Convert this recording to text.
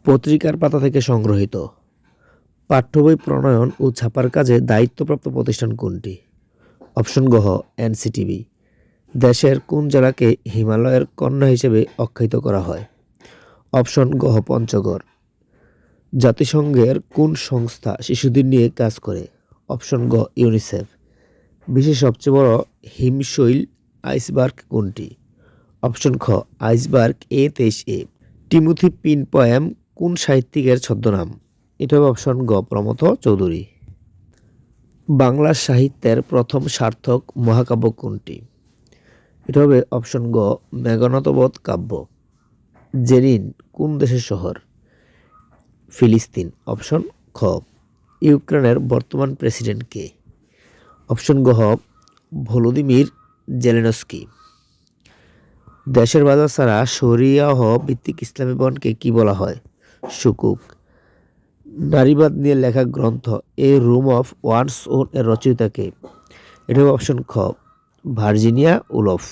পত্রিকার পাতা থেকে সংগ্রহীত। পাঠ্য বই প্রণয়ন ও ছাপার কাজে দায়িত্বপ্রাপ্ত প্রতিষ্ঠান কোনটি? অপশন গহ এনসিটিবি। দেশের কোন জেলাকে হিমালয়ের কন্যা হিসেবে আখ্যায়িত করা হয়? অপশন গহ পঞ্চগড়। জাতিসংঘের কোন সংস্থা শিশুদের নিয়ে কাজ করে? অপশন গ ইউনিসেফ। বিশ্বের সবচেয়ে বড় হিমশৈল আইসবার্গ কোনটি? অপশন খ iceberg A23A। Timothy pin poem কোন সাহিত্যিকের ছদ্মনাম? এটা হবে অপশন গ প্রমথ চৌধুরী। বাংলা সাহিত্যের প্রথম সার্থক মহাকাব্য কোনটি? এটা হবে অপশন গ মেঘনাদবধ কাব্য। জেনিন কোন দেশের শহর? ফিলিস্তিন। অপশন খ। ইউক্রেনের বর্তমান প্রেসিডেন্ট কে? অপশন গ ভলোদিমির জেলেনস্কি। দেশের বাজার ছাড়া শরিয়াহ ভিত্তিক ইসলামী বন্ডকে কি বলা হয়? শুকুক। নারীবাদ নিয়ে লেখা গ্রন্থ এ রুম অফ ওয়ান্স ওন এর রচয়িতা কে? এটা হবে অপশন খ ভার্জিনিয়া উলফ।